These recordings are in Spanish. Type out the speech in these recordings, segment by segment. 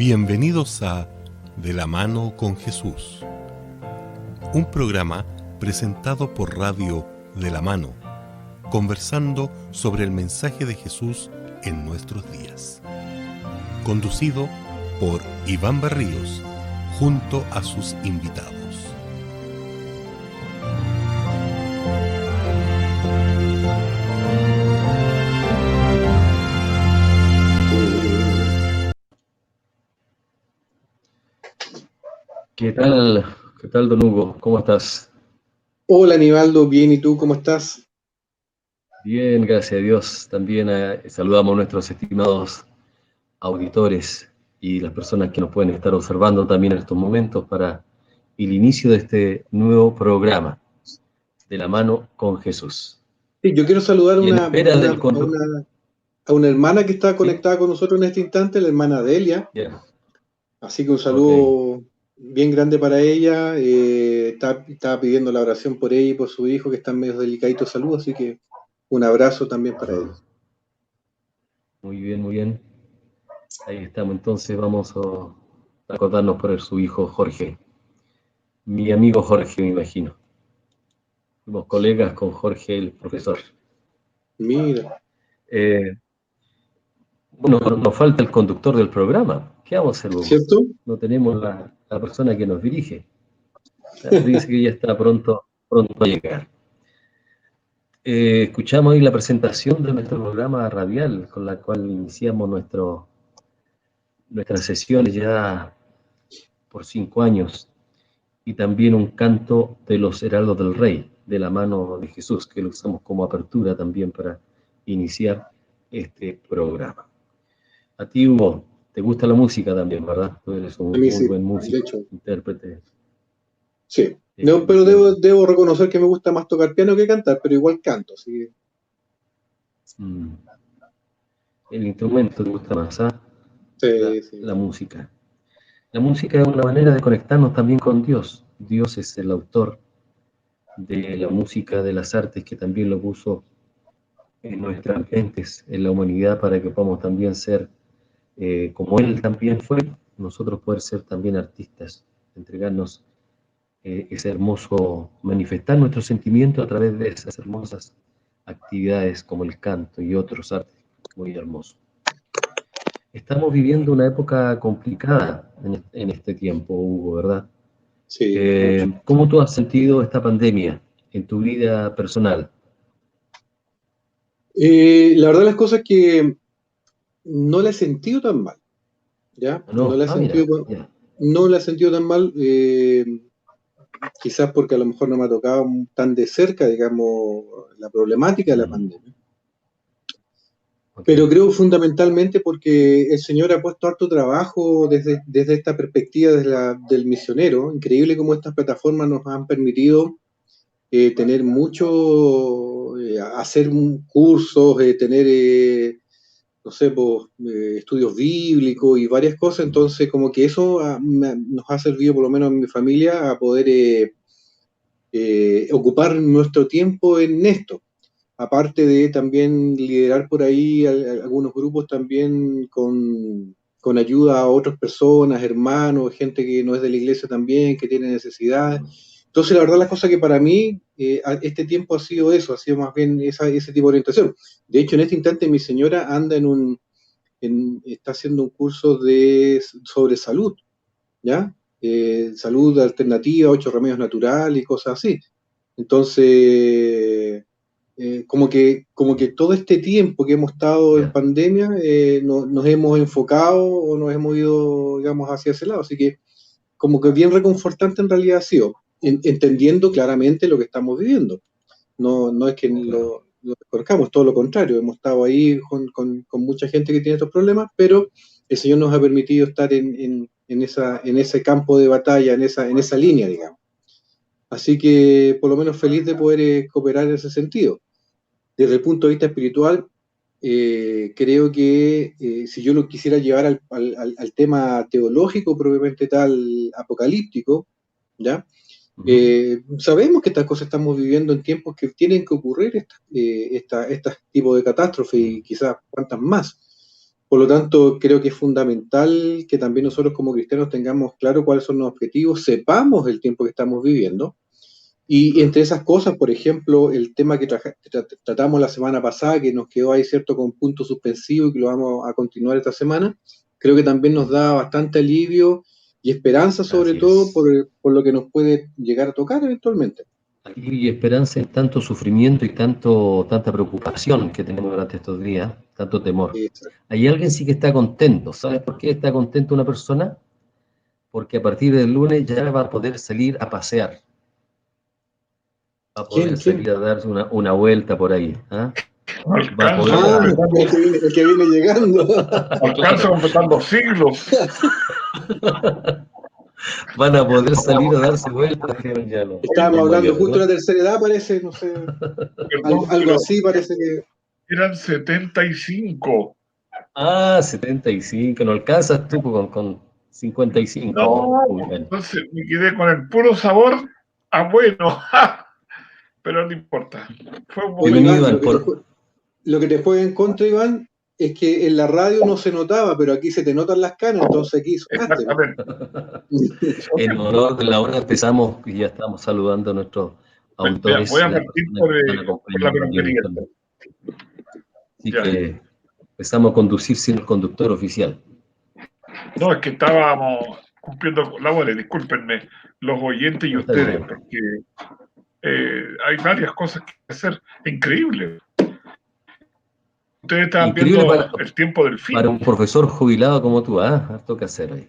Bienvenidos a De la mano con Jesús, un programa presentado por Radio De la Mano, conversando sobre el mensaje de Jesús en nuestros días. Conducido por Iván Barríos, junto a sus invitados. ¿Qué tal, don Hugo? ¿Cómo estás? Hola, Aníbaldo, bien, ¿y tú cómo estás? Bien, gracias a Dios. También saludamos a nuestros estimados auditores y las personas que nos pueden estar observando también en estos momentos para el inicio de este nuevo programa, De la mano con Jesús. Sí, yo quiero saludar Y en espera del a una hermana que está ¿Sí? conectada con nosotros en este instante, la hermana Delia. Yeah. Así que un Okay. saludo bien grande para ella. Estaba pidiendo la oración por ella y por su hijo, que están medio delicaditos de salud, así que un abrazo también para ellos. Muy bien, muy bien. Ahí estamos, entonces vamos a acordarnos por su hijo Jorge. Mi amigo Jorge, me imagino. Fuimos colegas con Jorge, el profesor. Mira. Bueno, nos falta el conductor del programa. ¿Qué vamos a hacer, Hugo? ¿Cierto? No tenemos la persona que nos dirige. Dice que ya está pronto a llegar. Escuchamos ahí la presentación de nuestro programa radial, con la cual iniciamos nuestras sesiones ya por 5 años, y también un canto de los heraldos del Rey, de la mano de Jesús, que lo usamos como apertura también para iniciar este programa. A ti, Hugo, te gusta la música también, ¿verdad? Tú eres un A mí muy sí, buen de músico, hecho. intérprete. Sí. No, pero debo reconocer que me gusta más tocar piano que cantar, pero igual canto, así que... El instrumento te gusta más, ¿ah? Sí. La música. La música es una manera de conectarnos también con Dios. Dios es el autor de la música, de las artes, que también lo puso en nuestras mentes, en la humanidad, para que podamos también ser, como Él también fue, nosotros poder ser también artistas, entregarnos ese hermoso, manifestar nuestros sentimientos a través de esas hermosas actividades como el canto y otros artes muy hermosos. Estamos viviendo una época complicada en este tiempo, Hugo, ¿verdad? Sí, mucho. ¿Cómo tú has sentido esta pandemia en tu vida personal? La verdad las cosas es que no la he sentido tan mal, ¿ya? No, mira, ya. No la he sentido tan mal, quizás porque a lo mejor no me ha tocado tan de cerca, digamos, la problemática de la pandemia. Okay. Pero creo fundamentalmente porque el Señor ha puesto harto trabajo desde esta perspectiva del misionero. Increíble cómo estas plataformas nos han permitido tener mucho, hacer cursos, tener, no sé, pues, estudios bíblicos y varias cosas. Entonces, como que eso nos ha servido, por lo menos en mi familia, a poder ocupar nuestro tiempo en esto. Aparte de también liderar por ahí algunos grupos también con ayuda a otras personas, hermanos, gente que no es de la iglesia también, que tiene necesidades. Entonces, la verdad, las cosas que para mí, este tiempo ha sido eso, ha sido más bien ese tipo de orientación. De hecho, en este instante mi señora anda está haciendo un curso sobre salud, ¿ya? Salud alternativa, 8 remedios naturales y cosas así. Entonces, como que todo este tiempo que hemos estado en pandemia, nos hemos enfocado o nos hemos ido, digamos, hacia ese lado. Así que como que bien reconfortante en realidad ha sido, entendiendo claramente lo que estamos viviendo. No es que lo desconozcamos, todo lo contrario, hemos estado ahí con mucha gente que tiene estos problemas, pero el Señor nos ha permitido estar en ese campo de batalla, en esa línea, digamos. Así que por lo menos feliz de poder cooperar en ese sentido. Desde el punto de vista espiritual, creo que si yo lo quisiera llevar al tema teológico propiamente tal, apocalíptico, ¿ya? Sabemos que estas cosas estamos viviendo en tiempos que tienen que ocurrir este tipo de catástrofes y quizás cuantas más. Por lo tanto, creo que es fundamental que también nosotros como cristianos tengamos claro cuáles son los objetivos, sepamos el tiempo que estamos viviendo. Y entre esas cosas, por ejemplo, el tema que tratamos la semana pasada, que nos quedó ahí, ¿cierto?, con punto suspensivo y que lo vamos a continuar esta semana, creo que también nos da bastante alivio y esperanza, sobre todo, por lo que nos puede llegar a tocar eventualmente. Y esperanza en tanto sufrimiento y tanta preocupación que tenemos durante estos días, tanto temor. Exacto. Hay alguien sí que está contento. ¿Sabes por qué está contento una persona? Porque a partir del lunes ya va a poder salir a pasear. Va a poder salir a darse una vuelta por ahí. ¿Ah? Va a poder... el que viene llegando. Alcanza completando siglos. Van a poder salir a darse vueltas. Estábamos hablando justo de la tercera edad, parece, no sé. Perdón, algo así parece que. Eran 75. Ah, 75. No alcanzas tú con 55. No, entonces me quedé con el puro sabor a bueno. Pero no importa. Fue un Oye, Iván, lo que te juega en contra, Iván, es que en la radio no se notaba, pero aquí se te notan las canas, entonces aquí sonaste. En honor de la hora empezamos y ya estamos saludando a nuestros autores. Voy a partir por la peluquería. Así que empezamos a conducir sin el conductor oficial. No, es que estábamos cumpliendo labores, discúlpenme, los oyentes y ustedes, porque hay varias cosas que hacer. Increíble. Ustedes estaban viendo el tiempo del fin. Para un profesor jubilado como tú, harto que hacer ahí.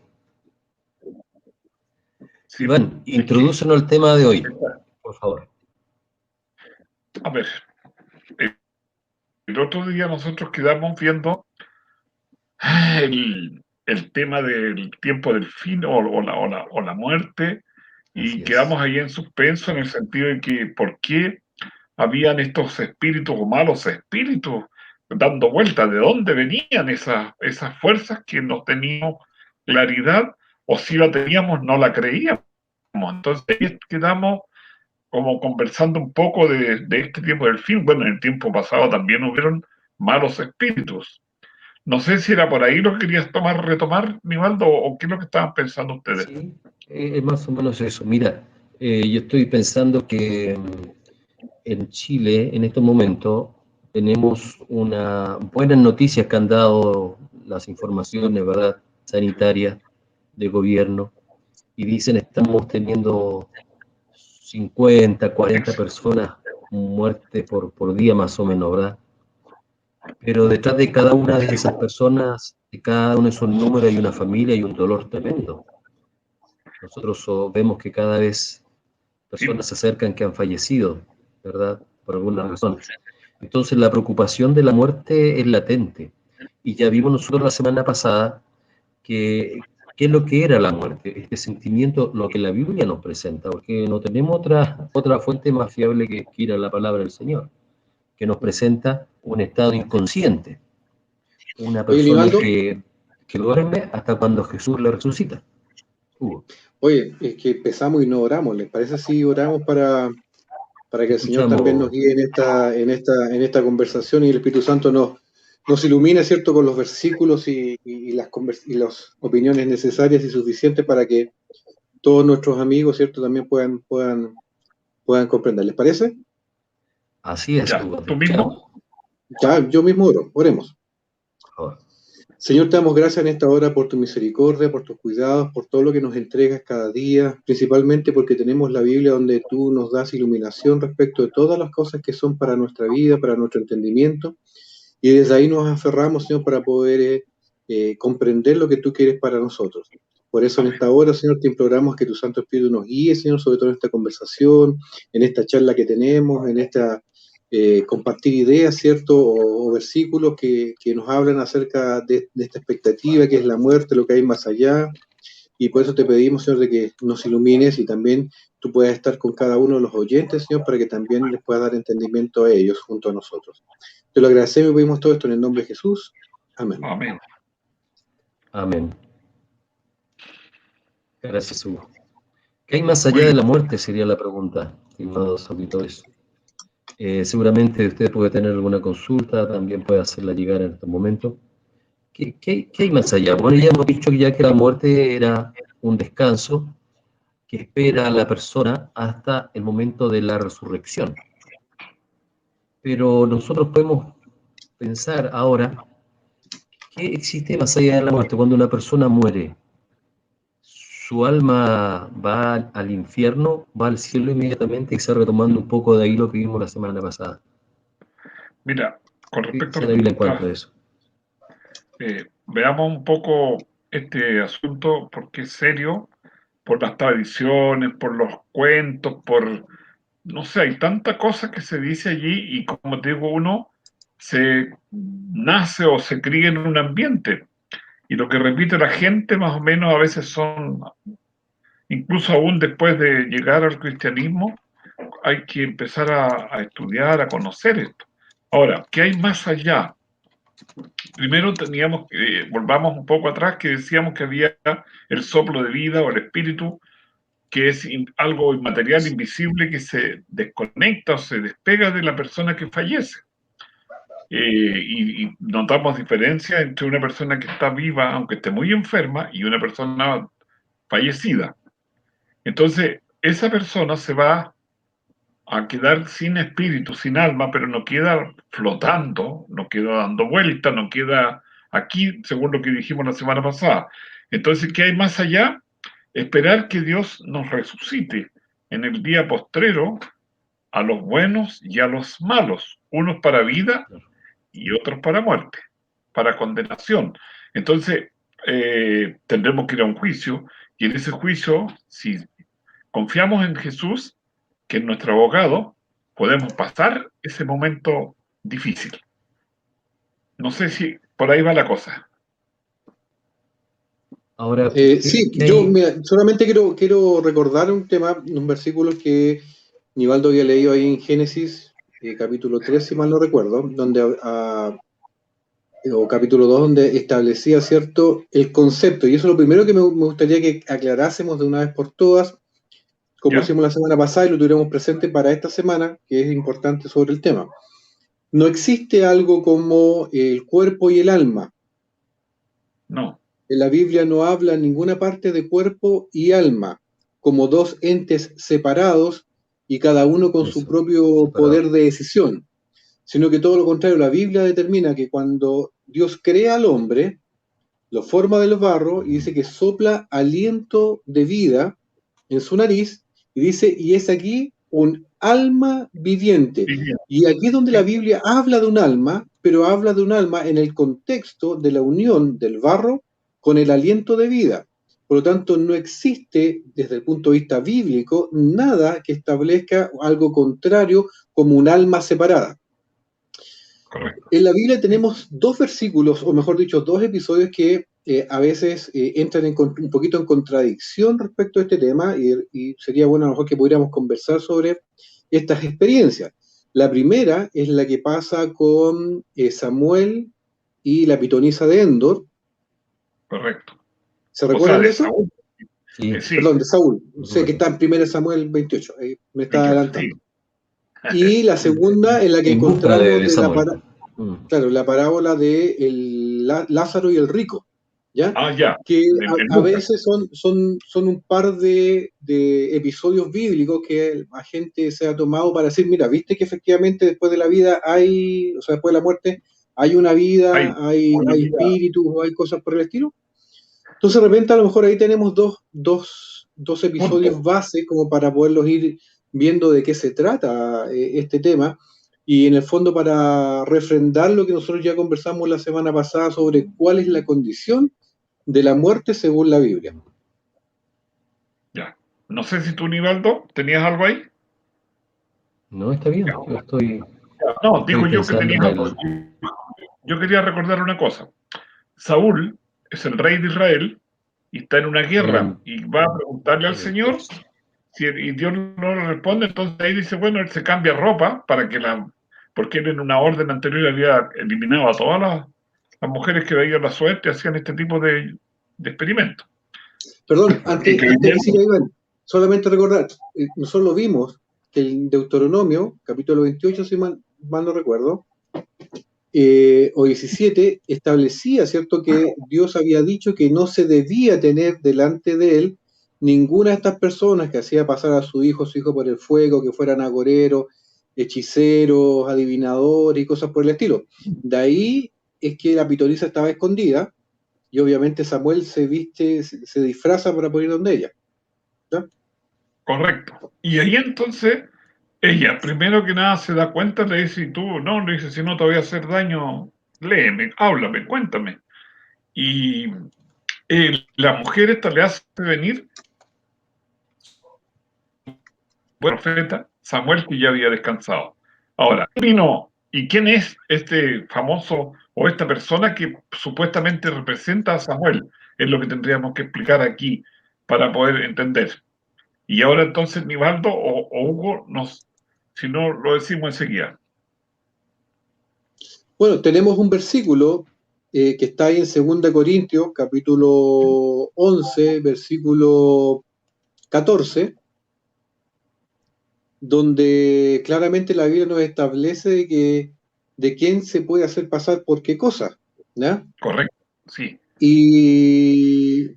Sí, Iván, introdúcenos el tema de hoy, por favor. A ver, el otro día nosotros quedamos viendo el tema del tiempo del fin o la muerte, y quedamos ahí en suspenso en el sentido de que por qué habían estos espíritus o malos espíritus dando vueltas, de dónde venían esas fuerzas que no teníamos claridad, o si la teníamos no la creíamos. Entonces ahí quedamos como conversando un poco de este tiempo del fin. Bueno, en el tiempo pasado también hubieron malos espíritus. No sé si era por ahí lo que querías retomar, Nivaldo, o qué es lo que estaban pensando ustedes. Sí, es más o menos eso. Mira, yo estoy pensando que en Chile, en estos momentos, tenemos buenas noticias que han dado las informaciones, ¿verdad?, sanitarias de gobierno, y dicen estamos teniendo 50, 40 personas muertes por día más o menos, ¿verdad? Pero detrás de cada una de esas personas, de cada uno de esos números, hay una familia y un dolor tremendo. Nosotros vemos que cada vez personas se acercan que han fallecido, ¿verdad?, por alguna razón. Entonces la preocupación de la muerte es latente. Y ya vimos nosotros la semana pasada qué es lo que era la muerte, este sentimiento, lo que la Biblia nos presenta, porque no tenemos otra fuente más fiable que ir a la palabra del Señor, que nos presenta un estado inconsciente, una persona que duerme hasta cuando Jesús le resucita. Oye, es que empezamos y no oramos. ¿Les parece si oramos para que el Señor también nos guíe en esta conversación y el Espíritu Santo nos ilumine, ¿cierto?, con los versículos y las opiniones necesarias y suficientes para que todos nuestros amigos, ¿cierto?, también puedan comprender. ¿Les parece? Así es. ¿Tú mismo? Ya, yo mismo oro. Oremos. Señor, te damos gracias en esta hora por tu misericordia, por tus cuidados, por todo lo que nos entregas cada día, principalmente porque tenemos la Biblia donde tú nos das iluminación respecto de todas las cosas que son para nuestra vida, para nuestro entendimiento, y desde ahí nos aferramos, Señor, para poder comprender lo que tú quieres para nosotros. Por eso en esta hora, Señor, te imploramos que tu Santo Espíritu nos guíe, Señor, sobre todo en esta conversación, en esta charla que tenemos, en esta compartir ideas, ¿cierto?, o versículos que nos hablan acerca de esta expectativa que es la muerte, lo que hay más allá, y por eso te pedimos, Señor, de que nos ilumines y también tú puedas estar con cada uno de los oyentes, Señor, para que también les puedas dar entendimiento a ellos junto a nosotros. Te lo agradecemos y pedimos todo esto en el nombre de Jesús. Amén. Amén. Amén. Gracias, Hugo. ¿Qué hay más allá de la muerte? Sería la pregunta, estimados auditores. Seguramente usted puede tener alguna consulta, también puede hacerla llegar en estos momentos. ¿Qué hay más allá? Bueno, ya hemos dicho ya que la muerte era un descanso que espera a la persona hasta el momento de la resurrección. Pero nosotros podemos pensar ahora, ¿qué existe más allá de la muerte? Cuando una persona muere, ¿su alma va al infierno, va al cielo inmediatamente, y se retomando un poco de ahí lo que vimos la semana pasada? Mira, con ¿Qué respecto a dice la la Biblia en pregunta, cuanto a eso? veamos un poco este asunto porque es serio, por las tradiciones, por los cuentos, no sé, hay tanta cosa que se dice allí y como te digo, uno se nace o se cría en un ambiente y lo que repite la gente más o menos a veces son, incluso aún después de llegar al cristianismo, hay que empezar a estudiar, a conocer esto. Ahora, ¿qué hay más allá? Primero teníamos, volvamos un poco atrás, que decíamos que había el soplo de vida o el espíritu, que es algo inmaterial, invisible, que se desconecta o se despega de la persona que fallece. Y notamos diferencia entre una persona que está viva, aunque esté muy enferma, y una persona fallecida. Entonces, esa persona se va a quedar sin espíritu, sin alma, pero no queda flotando, no queda dando vueltas, no queda aquí, según lo que dijimos la semana pasada. Entonces, ¿qué hay más allá? Esperar que Dios nos resucite en el día postrero a los buenos y a los malos, unos para vida y otros para muerte, para condenación. Entonces, tendremos que ir a un juicio y en ese juicio, si confiamos en Jesús, que es nuestro abogado, podemos pasar ese momento difícil. No sé si por ahí va la cosa. Ahora, Sí, ¿qué yo hay? solamente quiero recordar un versículo que Nivaldo había leído ahí en Génesis, capítulo 3, si mal no recuerdo, o capítulo 2, donde establecía, ¿cierto?, el concepto. Y eso es lo primero que me gustaría que aclarásemos de una vez por todas, como ¿Ya? hicimos la semana pasada y lo tuviéramos presente para esta semana, que es importante sobre el tema. No existe algo como el cuerpo y el alma. No. En la Biblia no habla en ninguna parte de cuerpo y alma como dos entes separados y cada uno con su Eso, propio separado. poder de decisión, sino que todo lo contrario, la Biblia determina que cuando Dios crea al hombre, lo forma del barro y dice que sopla aliento de vida en su nariz y dice, y es aquí un alma viviente. Sí, Y aquí es donde la sí, Biblia habla de un alma, pero habla de un alma en el contexto de la unión del barro con el aliento de vida. Por lo tanto, no existe, desde el punto de vista bíblico, nada que establezca algo contrario como un alma separada. correcto. En la Biblia tenemos dos versículos, o mejor dicho, dos episodios que a veces entran un poquito en contradicción respecto a este tema y sería bueno a lo mejor que pudiéramos conversar sobre estas experiencias. La primera es la que pasa con Samuel y la pitonisa de Endor. Correcto. ¿Se O sea, recuerdan de de eso? Saúl. Sí, Sí, Perdón, de Saúl. por Sé que está supuesto. en 1 Samuel 28, me está 28, sí. adelantando. Y la segunda en la que En busca encontramos de de Samuel. claro, la parábola de Lázaro y el rico, ¿ya? Ah, ya, Que en a Lucas. veces son un par de episodios bíblicos que la gente se ha tomado para decir, mira, viste que efectivamente después de la vida hay, o sea, después de la muerte hay una Hay vida, una hay vida. espíritus, hay cosas por el estilo. Entonces, de repente, a lo mejor ahí tenemos dos Punto. episodios base como para poderlos ir viendo de qué se trata este tema. Y en el fondo, para refrendar lo que nosotros ya conversamos la semana pasada sobre cuál es la condición de la muerte según la Biblia. Ya. No sé si tú, Nivaldo, ¿tenías algo ahí? No, está bien. No, Estoy digo yo que pensando tenías en algo. el. Yo quería recordar una cosa. Saúl es el rey de Israel y está en una guerra en- y va a preguntarle al Señor y Dios no le responde, entonces ahí dice, bueno, él se cambia ropa porque él en una orden anterior había eliminado a todas las mujeres que veían la suerte, hacían este tipo de experimentos. Perdón, Y antes de creyendo, seguir, Iván, solamente recordar, nosotros lo vimos, que el Deuteronomio, capítulo 28, si mal no recuerdo, o 17 establecía, ¿cierto?, que Dios había dicho que no se debía tener delante de él ninguna de estas personas que hacía pasar a su hijo por el fuego, que fueran agoreros, hechiceros, adivinadores y cosas por el estilo. De ahí es que la pitonisa estaba escondida y obviamente Samuel se disfraza para poder ir donde ella. ¿No? Correcto. Y ahí entonces ella, primero que nada, se da cuenta, le dice, y tú, no, le dice, si no te voy a hacer daño, léeme, háblame, cuéntame. Y la mujer esta le hace venir, bueno, profeta, Samuel, que ya había descansado. Ahora, vino, ¿y quién es este famoso o esta persona que supuestamente representa a Samuel? Es lo que tendríamos que explicar aquí para poder entender. Y ahora entonces, Nivaldo o Hugo, si no lo decimos enseguida. Bueno, tenemos un versículo que está ahí en 2 Corintios, capítulo 11, versículo 14, donde claramente la Biblia nos establece de quién se puede hacer pasar por qué cosa, ¿no? Correcto, sí. Y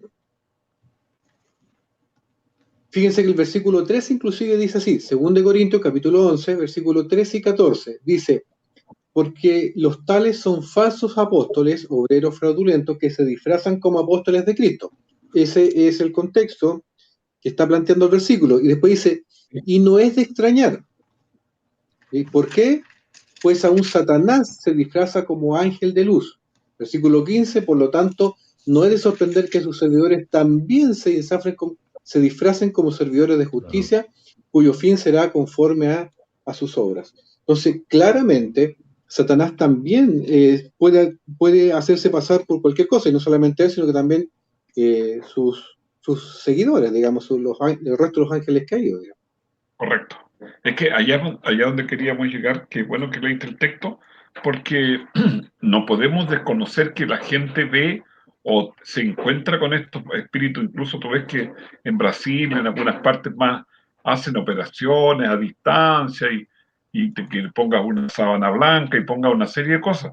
fíjense que el versículo 13 inclusive dice así, 2 Corintios capítulo 11, versículo 13 y 14, dice, porque los tales son falsos apóstoles, obreros fraudulentos, que se disfrazan como apóstoles de Cristo. Ese es el contexto que está planteando el versículo. Y después dice, y no es de extrañar. ¿Y por qué? Pues aún Satanás se disfraza como ángel de luz. Versículo 15, por lo tanto, no es de sorprender que sus servidores también se disfracen como servidores de justicia, cuyo fin será conforme a sus obras. Entonces, claramente, Satanás también puede hacerse pasar por cualquier cosa, y no solamente él, sino que también sus seguidores, digamos, el resto de los ángeles caídos. Digamos. Correcto. Es que allá donde queríamos llegar, qué bueno que leíste el texto, porque no podemos desconocer que la gente ve o se encuentra con estos espíritus. Incluso tú ves que en Brasil, en algunas partes más, hacen operaciones a distancia que pongas una sábana blanca y pongas una serie de cosas.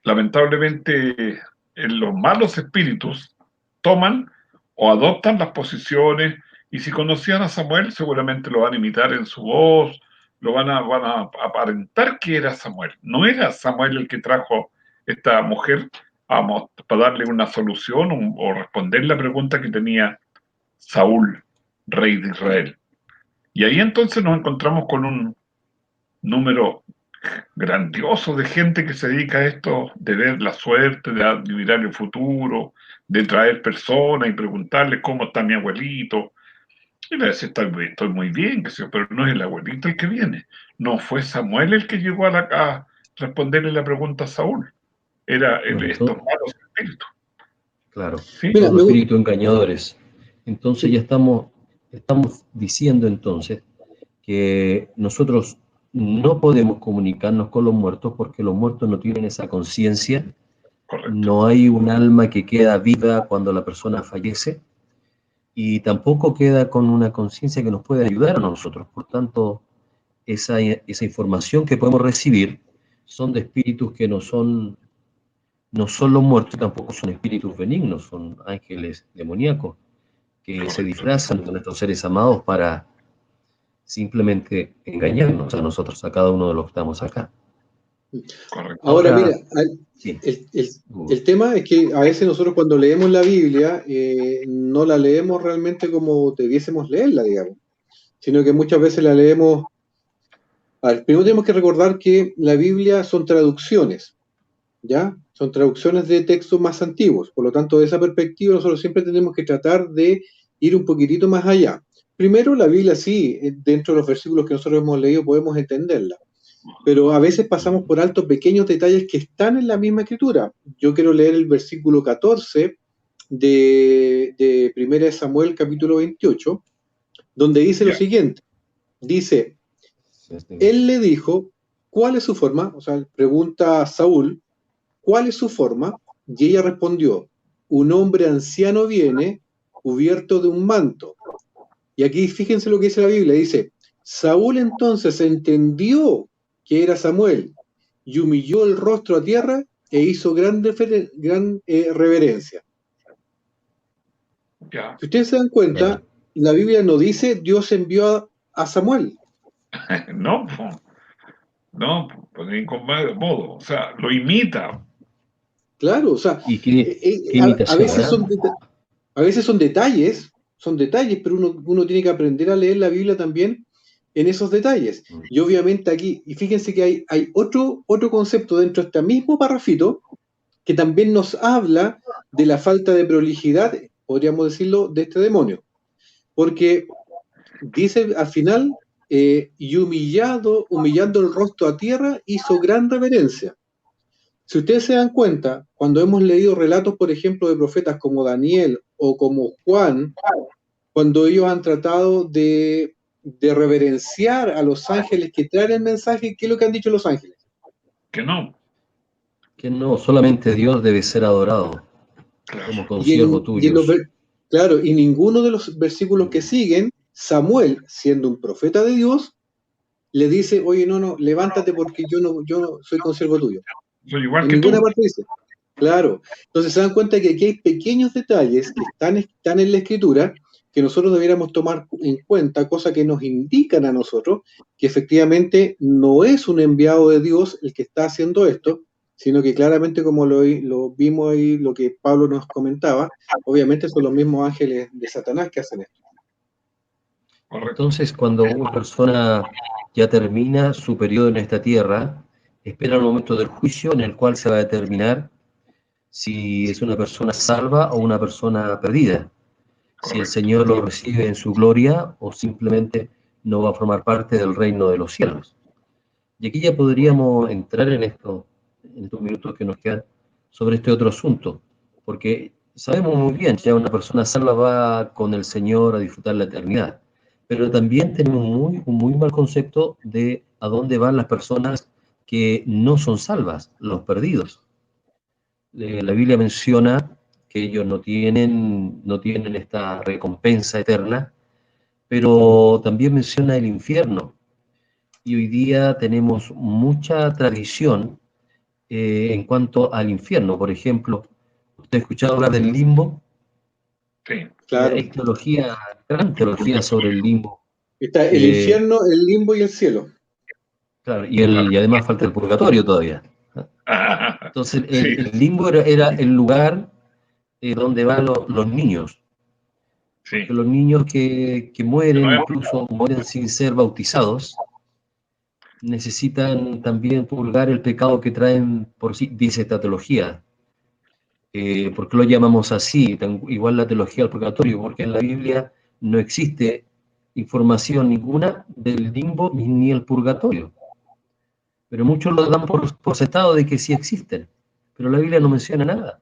Lamentablemente, los malos espíritus toman o adoptan las posiciones, y si conocían a Samuel, seguramente lo van a imitar en su voz, van a aparentar que era Samuel. No era Samuel el que trajo esta mujer para darle una solución o responder la pregunta que tenía Saúl, rey de Israel. Y ahí entonces nos encontramos con un número grandioso de gente que se dedica a esto, de ver la suerte, de adivinar el futuro, de traer personas y preguntarles cómo está mi abuelito. Y le dice, estoy muy bien, pero no es el abuelito el que viene. No fue Samuel el que llegó a responderle la pregunta a Saúl. Era estos malos espíritus. Claro, ¿Sí? Mira, los espíritus engañadores. Entonces ya estamos diciendo entonces que nosotros no podemos comunicarnos con los muertos porque los muertos no tienen esa conciencia. No hay un alma que queda viva cuando la persona fallece y tampoco queda con una conciencia que nos puede ayudar a nosotros. Por tanto, esa información que podemos recibir son de espíritus que no son los muertos, tampoco son espíritus benignos, son ángeles demoníacos que se disfrazan de nuestros seres amados para simplemente engañarnos a nosotros, a cada uno de los que estamos acá. Ahora mira, el tema es que a veces nosotros cuando leemos la Biblia no la leemos realmente como debiésemos leerla, digamos, sino que muchas veces la leemos. Primero tenemos que recordar que la Biblia son traducciones, ¿ya? Son traducciones de textos más antiguos, por lo tanto, de esa perspectiva nosotros siempre tenemos que tratar de ir un poquitito más allá. Primero, la Biblia sí, dentro de los versículos que nosotros hemos leído podemos entenderla, pero a veces pasamos por alto pequeños detalles que están en la misma escritura. Yo quiero leer el versículo 14 de 1 Samuel capítulo 28, donde dice lo siguiente, dice, él le dijo, ¿cuál es su forma? O sea, pregunta a Saúl, ¿cuál es su forma? Y ella respondió, un hombre anciano viene cubierto de un manto. Y aquí fíjense lo que dice la Biblia, dice, Saúl entonces entendió que era Samuel, y humilló el rostro a tierra e hizo gran reverencia. Ya. Si ustedes se dan cuenta, la Biblia no dice Dios envió a Samuel. No, no, pues de ningún modo. O sea, lo imita. Claro, o sea, ¿Y qué a imitación, veces a veces son detalles, pero uno tiene que aprender a leer la Biblia también en esos detalles. Y obviamente aquí, y fíjense que hay otro concepto dentro de este mismo parrafito que también nos habla de la falta de prolijidad, podríamos decirlo, de este demonio. Porque dice al final, y humillando el rostro a tierra, hizo gran reverencia. Si ustedes se dan cuenta, cuando hemos leído relatos, por ejemplo, de profetas como Daniel o como Juan, cuando ellos han tratado de reverenciar a los ángeles que traen el mensaje, ¿qué es lo que han dicho los ángeles? Que no. Que no, solamente Dios debe ser adorado. Claro. Somos consiervos tuyos. Claro, y ninguno de los versículos que siguen, Samuel, siendo un profeta de Dios, le dice, oye, no, levántate porque yo no soy consiervo tuyo. Soy igual En que ninguna tú. parte dice. Claro. Entonces se dan cuenta que aquí hay pequeños detalles que están en la escritura que nosotros debiéramos tomar en cuenta, cosas que nos indican a nosotros que efectivamente no es un enviado de Dios el que está haciendo esto, sino que claramente, como lo vimos ahí, lo que Pablo nos comentaba, obviamente son los mismos ángeles de Satanás que hacen esto. Correcto. Entonces, cuando una persona ya termina su periodo en esta tierra, espera el momento del juicio en el cual se va a determinar si es una persona salva o una persona perdida. Si el Señor lo recibe en su gloria o simplemente no va a formar parte del reino de los cielos. Y aquí ya podríamos entrar en estos minutos que nos quedan sobre este otro asunto, porque sabemos muy bien, ya una persona salva va con el Señor a disfrutar la eternidad, pero también tenemos un muy mal concepto de a dónde van las personas que no son salvas, los perdidos. La Biblia menciona que ellos no tienen esta recompensa eterna, pero también menciona el infierno. Y hoy día tenemos mucha tradición en cuanto al infierno. Por ejemplo, ¿usted ha escuchado hablar del limbo? Sí. Claro. Hay gran teología sobre el limbo. Está el infierno, el limbo y el cielo. Claro, y además falta el purgatorio todavía. Entonces, el limbo era el lugar donde van los niños. Porque los niños que mueren, incluso mueren sin ser bautizados, necesitan también purgar el pecado que traen por sí, dice esta teología. ¿Por qué lo llamamos así? Igual la teología del purgatorio, porque en la Biblia no existe información ninguna del limbo ni el purgatorio. Pero muchos lo dan por sentado de que sí existen, pero la Biblia no menciona nada.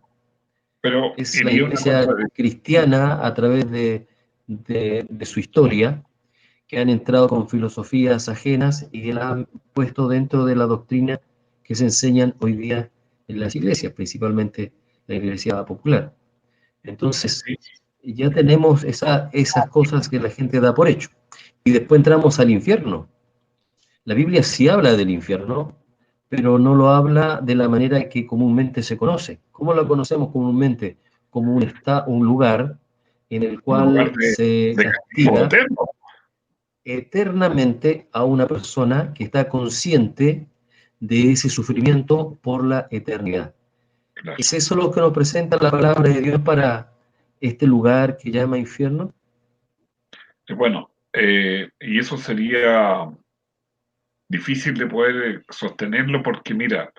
Pero Es la iglesia cristiana, a través de su historia, que han entrado con filosofías ajenas y que la han puesto dentro de la doctrina que se enseñan hoy día en las iglesias, principalmente la iglesia popular. Entonces, ya tenemos esas cosas que la gente da por hecho. Y después entramos al infierno. La Biblia sí habla del infierno, pero no lo habla de la manera que comúnmente se conoce. ¿Cómo lo conocemos comúnmente? Como un lugar en el cual se castiga eternamente a una persona que está consciente de ese sufrimiento por la eternidad. Claro. ¿Es eso lo que nos presenta la palabra de Dios para este lugar que llama infierno? Bueno, y eso sería difícil de poder sostenerlo porque, mira,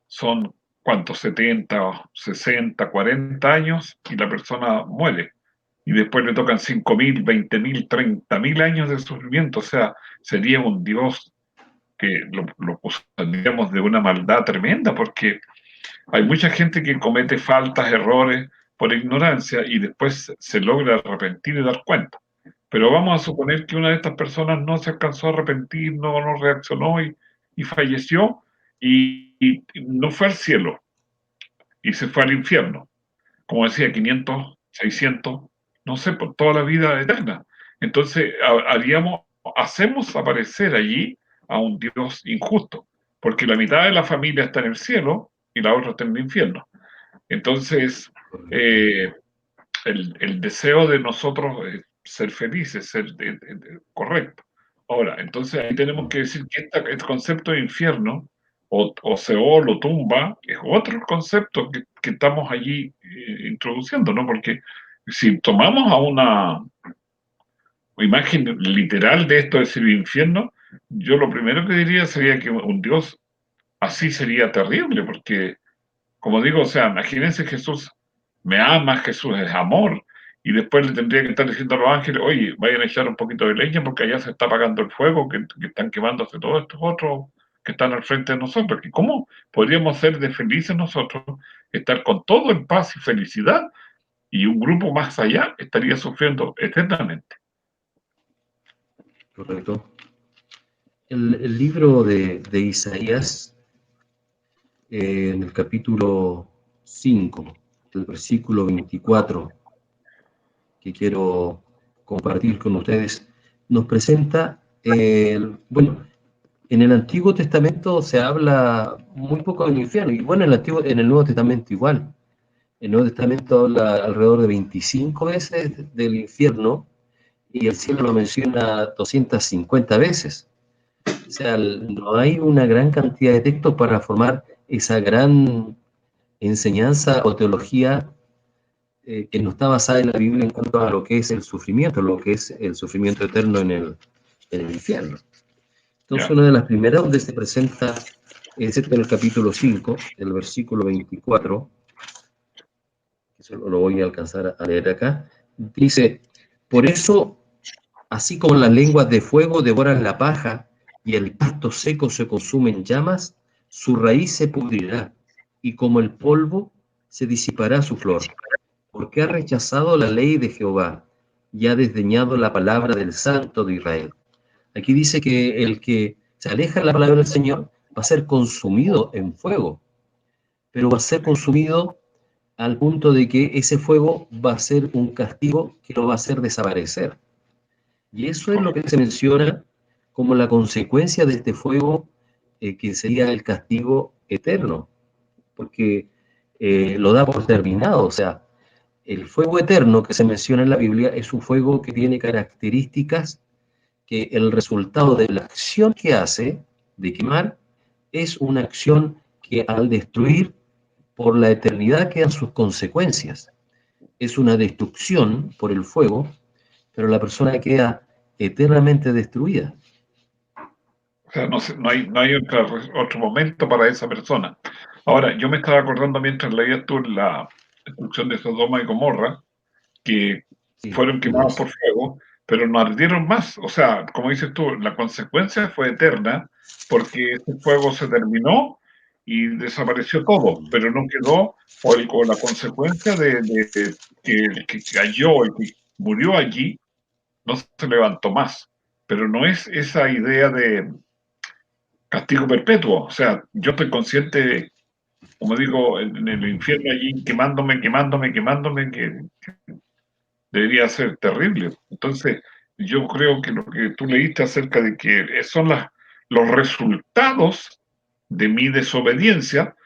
son, ¿cuántos? 70, 60, 40 años y la persona muere. Y después le tocan 5.000, 20.000, 30.000 años de sufrimiento. O sea, sería un Dios que lo poseeríamos de una maldad tremenda porque hay mucha gente que comete faltas, errores por ignorancia y después se logra arrepentir y dar cuenta. Pero vamos a suponer que una de estas personas no se alcanzó a arrepentir, no reaccionó y falleció y no fue al cielo y se fue al infierno. Como decía, 500, 600, no sé, por toda la vida eterna. Entonces hacemos aparecer allí a un Dios injusto, porque la mitad de la familia está en el cielo y la otra está en el infierno. Entonces, el deseo de nosotros es ser felices, ser correcto. Ahora, entonces ahí tenemos que decir que el concepto de infierno, o Seol, o tumba, es otro concepto que estamos allí introduciendo, ¿no? Porque si tomamos a una imagen literal de esto de decir infierno, yo lo primero que diría sería que un Dios así sería terrible, porque, como digo, o sea, imagínense Jesús me ama, Jesús es amor, y después le tendría que estar diciendo a los ángeles, oye, vayan a echar un poquito de leña porque allá se está apagando el fuego, que están quemándose todos estos otros que están al frente de nosotros. ¿Y cómo podríamos ser de felices nosotros, estar con todo en paz y felicidad, y un grupo más allá estaría sufriendo eternamente? Correcto. El libro de Isaías, en el capítulo 5, el versículo 24, que quiero compartir con ustedes, nos presenta, bueno, en el Antiguo Testamento se habla muy poco del infierno, y bueno, en el Nuevo Testamento igual. El Nuevo Testamento habla alrededor de 25 veces del infierno, y el cielo lo menciona 250 veces. O sea, no hay una gran cantidad de textos para formar esa gran enseñanza o teología que no está basada en la Biblia en cuanto a lo que es el sufrimiento, lo que es el sufrimiento eterno en el infierno. Entonces, Ya. una de las primeras donde se presenta es en el capítulo 5, el versículo 24, que eso lo voy a alcanzar a leer acá, dice, por eso, así como las lenguas de fuego devoran la paja y el pasto seco se consume en llamas, su raíz se pudrirá y como el polvo se disipará su flor, porque ha rechazado la ley de Jehová y ha desdeñado la palabra del Santo de Israel. Aquí dice que el que se aleja de la palabra del Señor va a ser consumido en fuego, pero va a ser consumido al punto de que ese fuego va a ser un castigo que lo va a hacer desaparecer. Y eso es lo que se menciona como la consecuencia de este fuego, que sería el castigo eterno, porque lo da por terminado. O sea, el fuego eterno que se menciona en la Biblia es un fuego que tiene características que el resultado de la acción que hace de quemar es una acción que al destruir por la eternidad quedan sus consecuencias. Es una destrucción por el fuego, pero la persona queda eternamente destruida. O sea, no hay otro momento para esa persona. Ahora, yo me estaba acordando mientras leías tú la destrucción de Sodoma y Gomorra, que Sí, fueron quemados por fuego, pero no ardieron más. O sea, como dices tú, la consecuencia fue eterna porque ese fuego se terminó y desapareció todo, pero no quedó, o la consecuencia de que el que cayó, el que murió allí, no se levantó más. Pero no es esa idea de castigo perpetuo. O sea, yo estoy consciente, como digo, en el infierno allí quemándome, quemándome, quemándome, que debería ser terrible. Entonces, yo creo que lo que tú leíste acerca de que son los resultados de mi desobediencia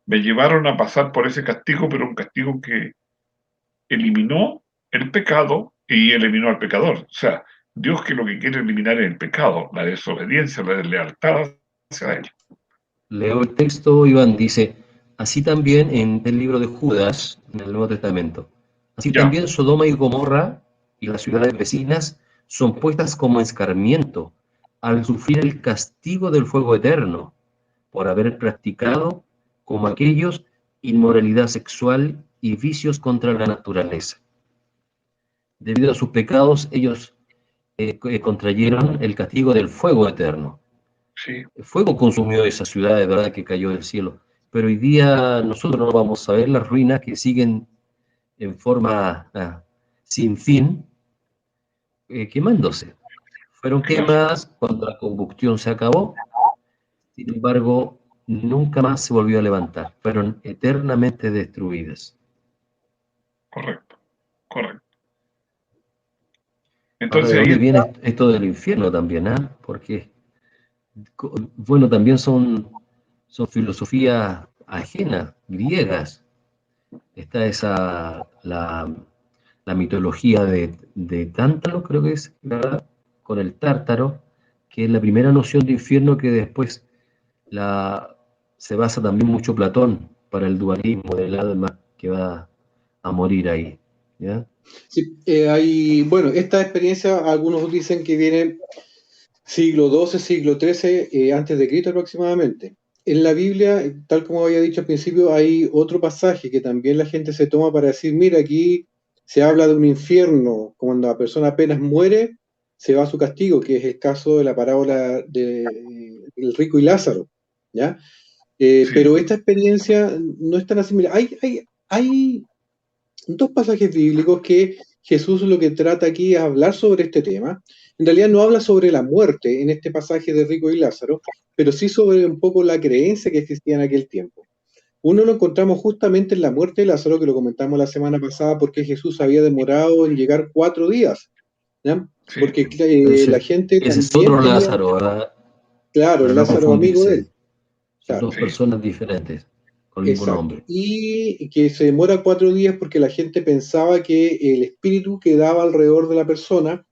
me llevaron a pasar por ese castigo, pero un castigo que eliminó el pecado y eliminó al pecador. O sea, Dios que lo que quiere eliminar es el pecado, la desobediencia, la deslealtad hacia él. leo el texto, Iván dice, así también en el libro de Judas, en el Nuevo Testamento, así Ya, también Sodoma y Gomorra y las ciudades vecinas son puestas como escarmiento al sufrir el castigo del fuego eterno por haber practicado, como aquellos, inmoralidad sexual y vicios contra la naturaleza. Debido a sus pecados, ellos contrayeron el castigo del fuego eterno. sí, El fuego consumió esa ciudad, de verdad, que cayó del cielo. Pero hoy día nosotros no vamos a ver las ruinas que siguen en forma sin fin, quemándose. Fueron claro, quemadas cuando la combustión se acabó, sin embargo, nunca más se volvió a levantar. Fueron eternamente destruidas. correcto, correcto. Ahora, ¿de Entonces ahí dónde está, viene esto del infierno también? Porque, bueno, también son son filosofías ajenas, griegas. Está la mitología de Tántalo, creo que es, ¿verdad? Con el Tártaro, que es la primera noción de infierno que después se basa también mucho Platón para el dualismo del alma que va a morir ahí, ¿ya? Sí, bueno, esta experiencia, algunos dicen que viene siglo XII, siglo XIII, antes de Cristo aproximadamente. En la Biblia, tal como había dicho al principio, hay otro pasaje que también la gente se toma para decir, mira, aquí se habla de un infierno, cuando la persona apenas muere, se va a su castigo, que es el caso de la parábola del rico y Lázaro, ¿ya? Sí. Pero esta experiencia no es tan así. Mira, hay dos pasajes bíblicos que Jesús lo que trata aquí es hablar sobre este tema. En realidad no habla sobre la muerte en este pasaje de Rico y Lázaro, pero sí sobre un poco la creencia que existía en aquel tiempo. Uno lo encontramos justamente en la muerte de Lázaro, que lo comentamos la semana pasada, porque Jesús había demorado en llegar 4 días, ¿ya? Sí. Porque la gente ese también es otro tenía, Lázaro, ¿verdad? claro, el Para no Lázaro amigo de él. confundirse. Son Claro. dos personas diferentes, con el mismo Exacto. nombre. Y que se demora 4 días porque la gente pensaba que el espíritu quedaba alrededor de la persona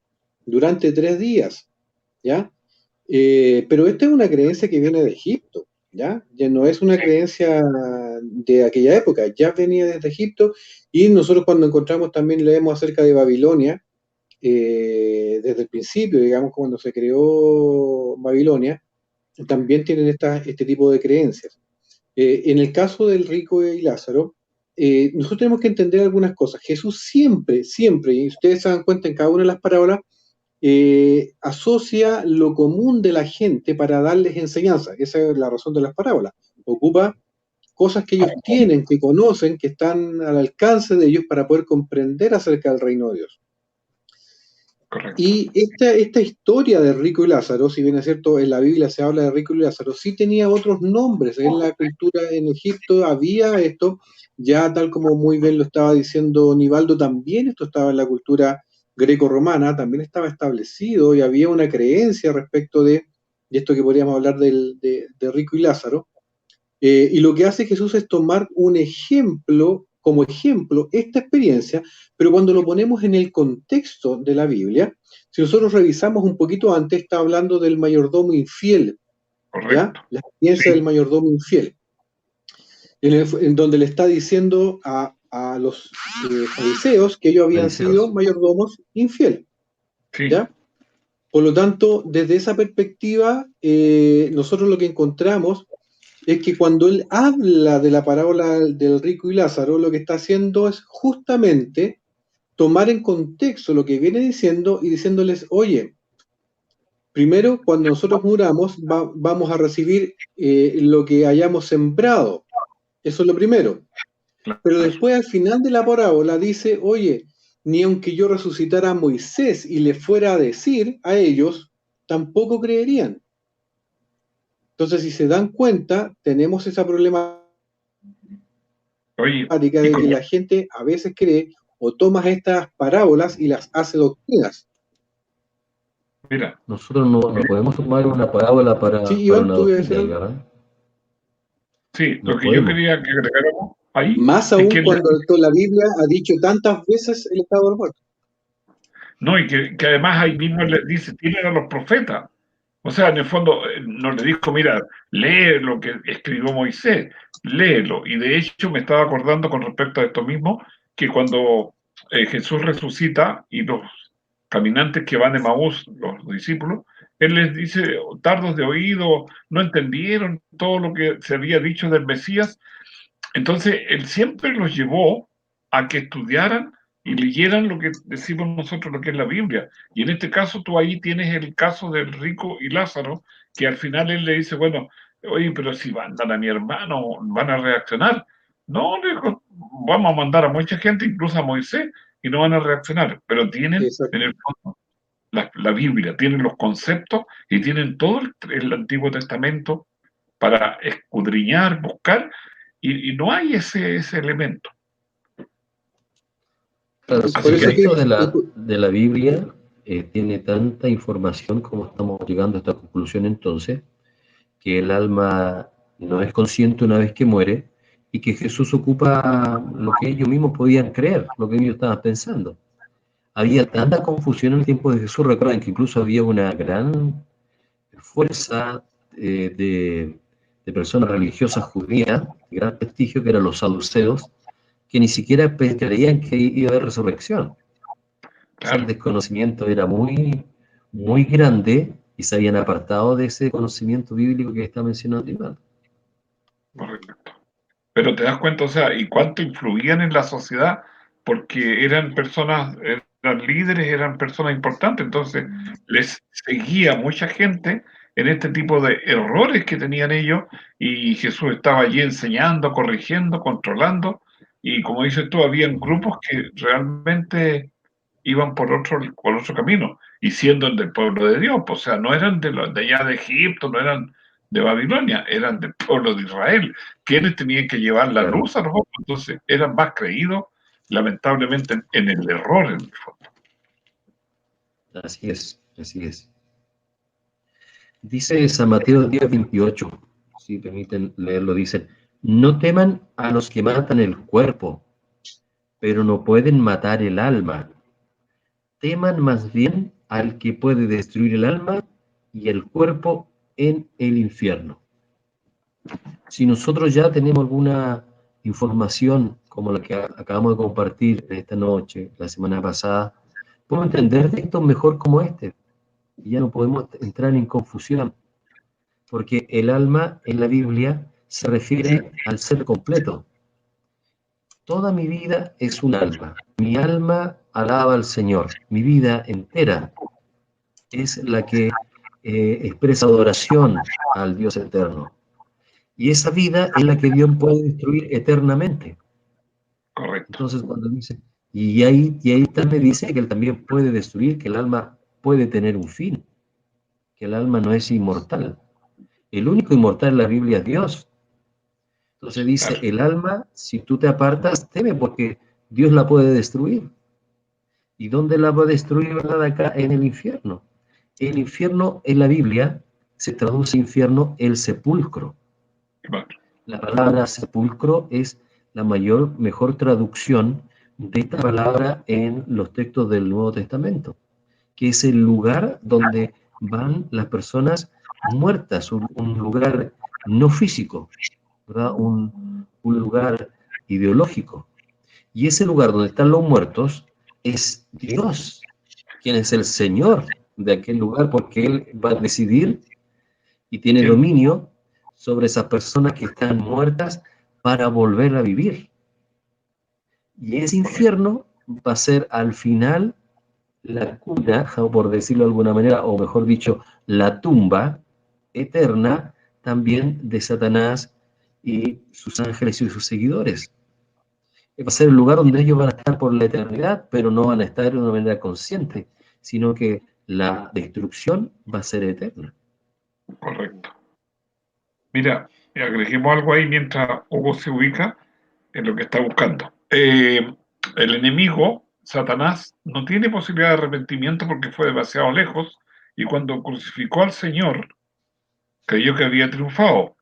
durante 3 días, ¿ya? Pero esta es una creencia que viene de Egipto, ¿ya? Ya no es una creencia de aquella época, ya venía desde Egipto, y nosotros cuando encontramos también leemos acerca de Babilonia, desde el principio, digamos, cuando se creó Babilonia, también tienen este tipo de creencias. En el caso del rico y Lázaro, nosotros tenemos que entender algunas cosas. Jesús siempre, siempre, y ustedes se dan cuenta en cada una de las parábolas, asocia lo común de la gente para darles enseñanza. Esa es la razón de las parábolas. Ocupa cosas que ellos tienen, que conocen, que están al alcance de ellos para poder comprender acerca del reino de Dios. Correcto. Y esta historia de Rico y Lázaro, si bien es cierto, en la Biblia se habla de Rico y Lázaro, sí tenía otros nombres. En la cultura en Egipto había esto, ya tal como muy bien lo estaba diciendo Nivaldo, también esto estaba en la cultura greco-romana, también estaba establecido y había una creencia respecto de esto que podríamos hablar de Rico y Lázaro. Y lo que hace Jesús es tomar un ejemplo, como ejemplo, esta experiencia, pero cuando lo ponemos en el contexto de la Biblia, si nosotros revisamos un poquito antes, está hablando del mayordomo infiel, ¿ya? Correcto. La experiencia del mayordomo infiel, en donde le está diciendo a los fariseos que ellos habían sido mayordomos infieles, ¿ya? Por lo tanto, desde esa perspectiva, nosotros lo que encontramos es que cuando él habla de la parábola del rico y Lázaro, lo que está haciendo es justamente tomar en contexto lo que viene diciendo y diciéndoles, oye, primero, cuando nosotros muramos, vamos a recibir lo que hayamos sembrado. Eso es lo primero. Pero después, al final de la parábola, dice, oye, ni aunque yo resucitara a Moisés y le fuera a decir a ellos, tampoco creerían. Entonces, si se dan cuenta, tenemos esa problemática de que la gente a veces cree o toma estas parábolas y las hace doctrinas. Mira. Nosotros no podemos tomar una parábola para Iván, una doctrina, ¿verdad? Sí, lo que yo quería que agregáramos ahí. Más aún cuando la Biblia ha dicho tantas veces el estado del muerto. No, y que además ahí mismo le dice, tienen a los profetas. O sea, en el fondo no le dijo, mira, lee lo que escribió Moisés, léelo. Y de hecho me estaba acordando con respecto a esto mismo, que cuando Jesús resucita y los caminantes que van de Maús, los discípulos, él les dice, tardos de oído, no entendieron todo lo que se había dicho del Mesías. Entonces, él siempre los llevó a que estudiaran y leyeran lo que decimos nosotros, lo que es la Biblia. Y en este caso, tú ahí tienes el caso del rico y Lázaro, que al final él le dice, bueno, oye, pero si mandan a mi hermano, van a reaccionar. No, le dijo, vamos a mandar a mucha gente, incluso a Moisés, y no van a reaccionar. Pero tienen, en el fondo, la Biblia, tienen los conceptos y tienen todo el Antiguo Testamento para escudriñar, buscar, y no hay ese elemento. Claro, por eso esto de la Biblia tiene tanta información como estamos llegando a esta conclusión entonces, que el alma no es consciente una vez que muere, y que Jesús ocupa lo que ellos mismos podían creer, lo que ellos estaban pensando. Había tanta confusión en el tiempo de Jesús, recuerden que incluso había una gran fuerza de personas religiosas judías, de gran prestigio, que eran los saduceos, que ni siquiera creían que iba a haber resurrección. O sea, el desconocimiento era muy, muy grande y se habían apartado de ese conocimiento bíblico que está mencionando Iván. Correcto. Pero te das cuenta, o sea, y cuánto influían en la sociedad, porque eran personas, eran líderes, eran personas importantes, entonces les seguía mucha gente en este tipo de errores que tenían ellos, y Jesús estaba allí enseñando, corrigiendo, controlando, y como dices tú, habían grupos que realmente iban por otro camino, y siendo del pueblo de Dios, pues, o sea, no eran de allá de Egipto, no eran de Babilonia, eran del pueblo de Israel, quienes tenían que llevar la Claro. luz a los otros, entonces eran más creídos, lamentablemente, en el error, en el fondo. Así es, así es. Dice San Mateo 10:28, si permiten leerlo, dice: no teman a los que matan el cuerpo, pero no pueden matar el alma. Teman más bien al que puede destruir el alma y el cuerpo en el infierno. Si nosotros ya tenemos alguna información como la que acabamos de compartir esta noche, la semana pasada, podemos entender textos mejor como este. Y ya no podemos entrar en confusión, porque el alma en la Biblia se refiere al ser completo. Toda mi vida es un alma. Mi alma alaba al Señor. Mi vida entera es la que expresa adoración al Dios eterno. Y esa vida es la que Dios puede destruir eternamente. Correcto. Entonces, cuando dice, y ahí también dice que Él también puede destruir, que el alma puede tener un fin, que el alma no es inmortal. El único inmortal en la Biblia es Dios. Entonces dice, Claro. el alma, si tú te apartas, teme porque Dios la puede destruir. ¿Y dónde la va a destruir, verdad? Acá en el infierno. El infierno en la Biblia se traduce infierno el sepulcro. Claro. La palabra sepulcro es la mejor traducción de esta palabra en los textos del Nuevo Testamento, que es el lugar donde van las personas muertas, un lugar no físico, ¿verdad? Un lugar ideológico. Y ese lugar donde están los muertos es Dios, quien es el Señor de aquel lugar, porque Él va a decidir y tiene dominio sobre esas personas que están muertas para volver a vivir. Y ese infierno va a ser al final la cuna, por decirlo de alguna manera, o mejor dicho, la tumba eterna también de Satanás y sus ángeles y sus seguidores. Va a ser el lugar donde ellos van a estar por la eternidad, pero no van a estar de una manera consciente, sino que la destrucción va a ser eterna. Correcto. Mira, agreguemos algo ahí mientras Hugo se ubica en lo que está buscando. El enemigo, Satanás, no tiene posibilidad de arrepentimiento porque fue demasiado lejos, y cuando crucificó al Señor, creyó que había triunfado,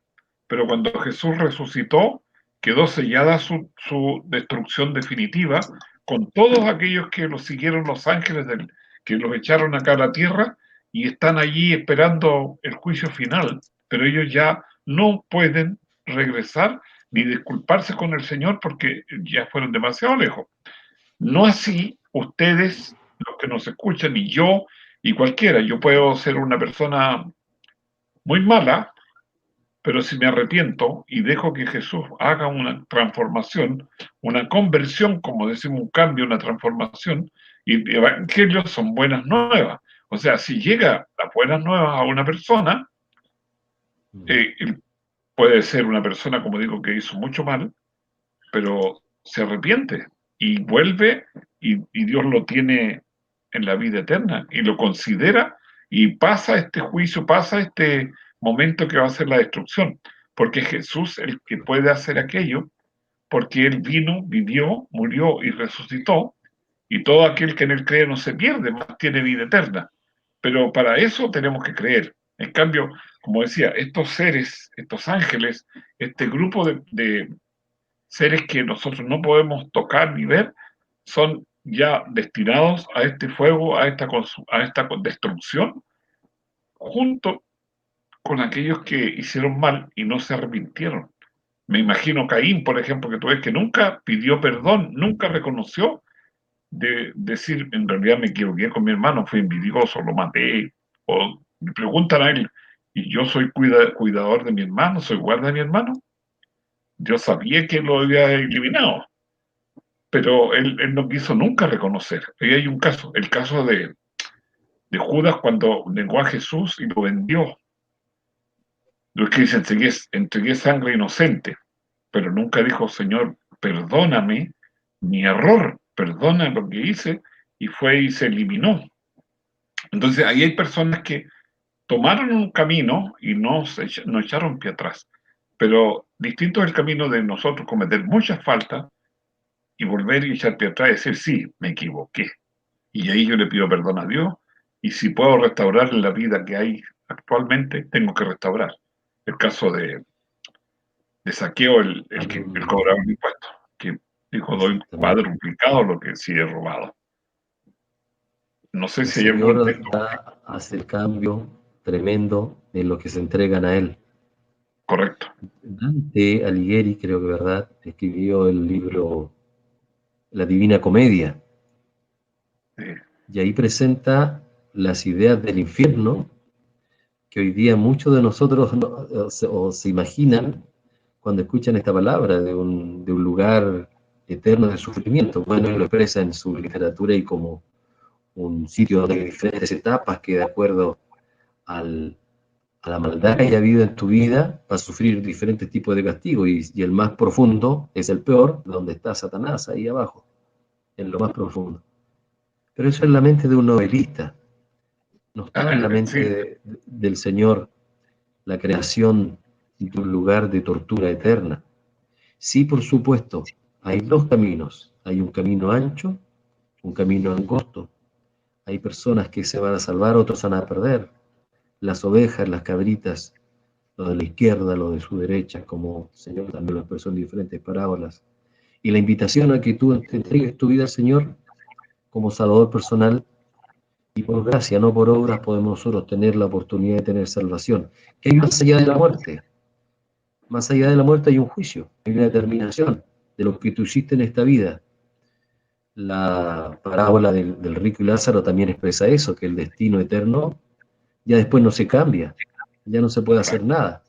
pero cuando Jesús resucitó, quedó sellada su destrucción definitiva con todos aquellos que los siguieron los ángeles que los echaron acá a la tierra y están allí esperando el juicio final, pero ellos ya no pueden regresar ni disculparse con el Señor porque ya fueron demasiado lejos. No así ustedes, los que nos escuchan, y yo, y cualquiera. Yo puedo ser una persona muy mala, pero si me arrepiento y dejo que Jesús haga una transformación, una conversión, como decimos, un cambio, una transformación, y evangelios son buenas nuevas. O sea, si llega las buenas nuevas a una persona, puede ser una persona, como digo, que hizo mucho mal, pero se arrepiente y vuelve, y Dios lo tiene en la vida eterna y lo considera, y pasa este juicio, pasa este momento que va a ser la destrucción, porque Jesús es el que puede hacer aquello, porque Él vino, vivió, murió y resucitó, y todo aquel que en Él cree no se pierde, más tiene vida eterna. Pero para eso tenemos que creer. En cambio, como decía, estos seres, estos ángeles, este grupo de seres que nosotros no podemos tocar ni ver, son ya destinados a este fuego, a esta destrucción, junto con aquellos que hicieron mal y no se arrepintieron. Me imagino Caín, por ejemplo, que tú ves que nunca pidió perdón, nunca reconoció de decir, en realidad me equivoqué con mi hermano, fui envidioso, lo maté, o me preguntan a él, y yo soy cuidador de mi hermano, soy guarda de mi hermano. Yo sabía que lo había eliminado, pero él no quiso nunca reconocer. Ahí hay un caso, el caso de Judas cuando negó a Jesús y lo vendió. Lo que dice, entregué sangre inocente, pero nunca dijo, Señor, perdóname mi error, perdona lo que hice, y fue y se eliminó. Entonces, ahí hay personas que tomaron un camino y no echaron pie atrás. Pero distinto es el camino de nosotros cometer muchas faltas y volver y echar pie atrás y decir, sí, me equivoqué. Y ahí yo le pido perdón a Dios, y si puedo restaurar la vida que hay actualmente, tengo que restaurar. El caso de Saqueo, el cobrador de impuestos, que dijo, doy cuadruplicado lo que sí he robado. No sé El si hay algún Señor texto. hace el cambio tremendo en los que se entregan a Él. Correcto. Dante Alighieri, creo que verdad, escribió el libro La Divina Comedia. Sí. Y ahí presenta las ideas del infierno que hoy día muchos de nosotros se imaginan cuando escuchan esta palabra de un lugar eterno de sufrimiento. Bueno, él lo expresa en su literatura y como un sitio de diferentes etapas que de acuerdo a la maldad que haya habido en tu vida va a sufrir diferentes tipos de castigo y el más profundo es el peor, donde está Satanás, ahí abajo, en lo más profundo. Pero eso es la mente de un novelista, no está en la mente del Señor la creación de un lugar de tortura eterna. Sí, por supuesto, hay dos caminos, hay un camino ancho, un camino angosto. Hay personas que se van a salvar, otros van a perder. Las ovejas, las cabritas, lo de la izquierda, lo de su derecha, como el Señor también lo expresó en diferentes parábolas. Y la invitación a que tú te entregues tu vida al Señor como Salvador personal, y por gracia, no por obras, podemos nosotros tener la oportunidad de tener salvación. ¿Qué hay más allá de la muerte? Más allá de la muerte hay un juicio, hay una determinación de lo que tú hiciste en esta vida. La parábola del rico y Lázaro también expresa eso, que el destino eterno ya después no se cambia, ya no se puede hacer nada.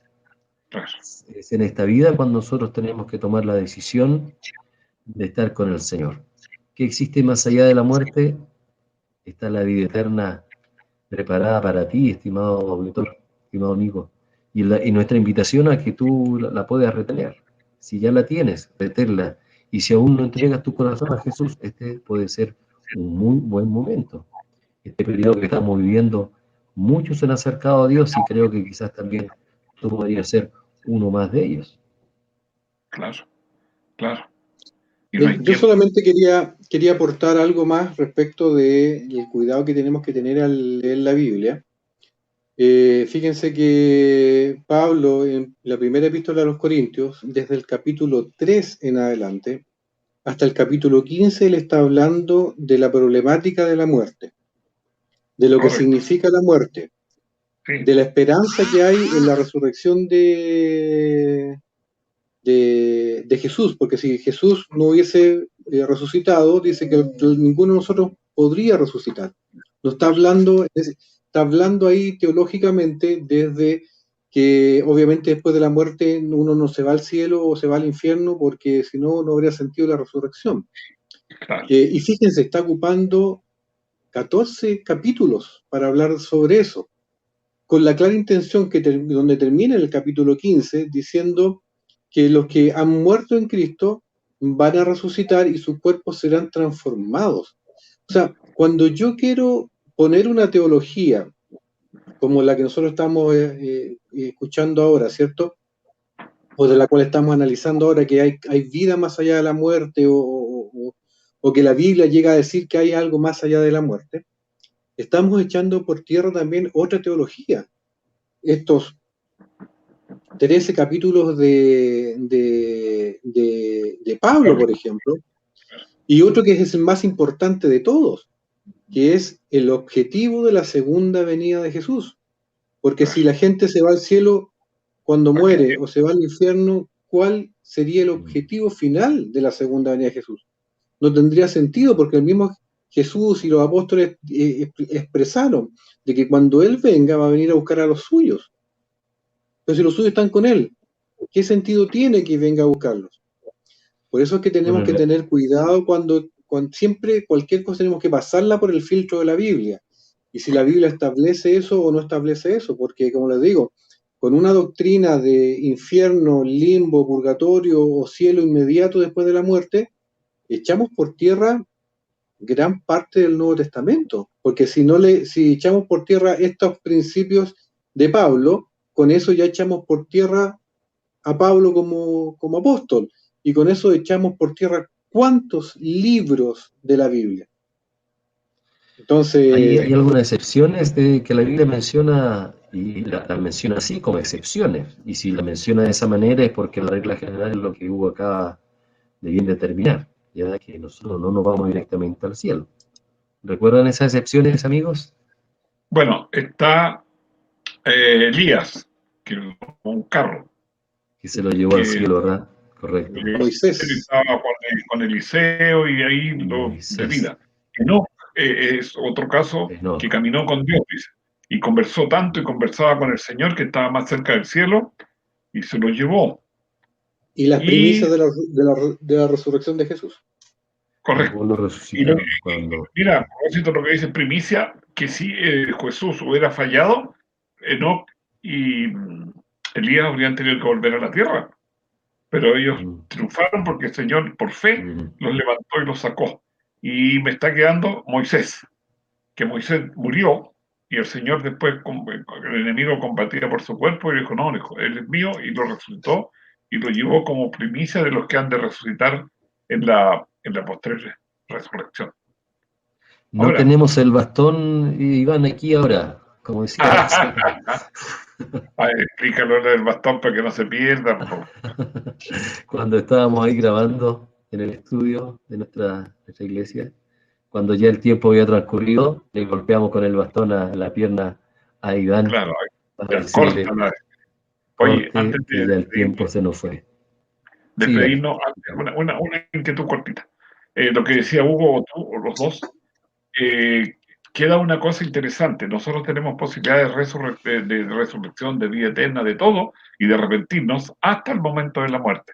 Es en esta vida cuando nosotros tenemos que tomar la decisión de estar con el Señor. ¿Qué existe más allá de la muerte? Está la vida eterna preparada para ti, estimado auditor, estimado amigo. Y nuestra invitación a que tú la puedas retener. Si ya la tienes, reténla. Y si aún no entregas tu corazón a Jesús, este puede ser un muy buen momento. Este periodo que estamos viviendo, muchos se han acercado a Dios y creo que quizás también tú podrías ser uno más de ellos. Claro, claro. Yo solamente quería aportar algo más respecto del cuidado que tenemos que tener al leer la Biblia. Fíjense que Pablo, en la primera epístola a los Corintios, desde el capítulo 3 en adelante, hasta el capítulo 15, él está hablando de la problemática de la muerte, de lo que significa la muerte, de la esperanza que hay en la resurrección de Jesús, porque si Jesús no hubiese resucitado, dice que ninguno de nosotros podría resucitar. No está hablando ahí teológicamente desde que obviamente después de la muerte uno no se va al cielo o se va al infierno, porque si no, no habría sentido la resurrección. Y fíjense, está ocupando 14 capítulos para hablar sobre eso, con la clara intención que donde termina el capítulo 15 diciendo que los que han muerto en Cristo van a resucitar y sus cuerpos serán transformados. O sea, cuando yo quiero poner una teología como la que nosotros estamos escuchando ahora, ¿cierto? O de la cual estamos analizando ahora, que hay vida más allá de la muerte, o que la Biblia llega a decir que hay algo más allá de la muerte, estamos echando por tierra también otra teología, estos 13 capítulos de Pablo, por ejemplo, y otro que es el más importante de todos, que es el objetivo de la segunda venida de Jesús. Porque si la gente se va al cielo cuando muere o se va al infierno, ¿cuál sería el objetivo final de la segunda venida de Jesús? No tendría sentido, porque el mismo Jesús y los apóstoles expresaron de que cuando Él venga va a venir a buscar a los suyos. Pero si los suyos están con Él, ¿qué sentido tiene que venga a buscarlos? Por eso es que tenemos que tener cuidado cuando siempre cualquier cosa tenemos que pasarla por el filtro de la Biblia. Y si la Biblia establece eso o no establece eso, porque como les digo, con una doctrina de infierno, limbo, purgatorio o cielo inmediato después de la muerte, echamos por tierra gran parte del Nuevo Testamento, porque si echamos por tierra estos principios de Pablo, con eso ya echamos por tierra a Pablo como apóstol, y con eso echamos por tierra cuántos libros de la Biblia. Entonces, hay algunas excepciones de que la Biblia menciona, y la menciona así como excepciones, y si la menciona de esa manera es porque la regla general es lo que hubo acá de bien determinar, ya que nosotros no nos vamos directamente al cielo. ¿Recuerdan esas excepciones, amigos? Bueno, está Elías, que un carro. Que se lo llevó al cielo, ¿verdad? Correcto. Moisés. Él estaba con Eliseo y ahí de vida. Enoc es otro caso que caminó con Dios, dice, y conversó tanto y conversaba con el Señor que estaba más cerca del cielo y se lo llevó. Y las primicias de la resurrección de Jesús. Correcto. Mira, a propósito de lo que dice primicia, que si Jesús hubiera fallado, Enoc y Elías habrían tenido que volver a la tierra. Pero ellos triunfaron porque el Señor, por fe, los levantó y los sacó. Y me está quedando Moisés, que Moisés murió y el Señor después, el enemigo combatía por su cuerpo y dijo, no, él es mío, y lo resucitó y lo llevó como primicia de los que han de resucitar en la posterior resurrección. No ahora, tenemos el bastón, Iván, aquí ahora, como decía. Explícalo del bastón para que no se pierda. Cuando estábamos ahí grabando en el estudio de nuestra iglesia, cuando ya el tiempo había transcurrido, le golpeamos con el bastón a la pierna a Iván. Claro, para decirle, oye, antes de ya el tiempo se nos fue. Despedirnos, una inquietud cortita. Lo que decía Hugo o tú, o los dos, queda una cosa interesante. Nosotros tenemos posibilidades de resurrección, de vida eterna, de todo, y de arrepentirnos hasta el momento de la muerte.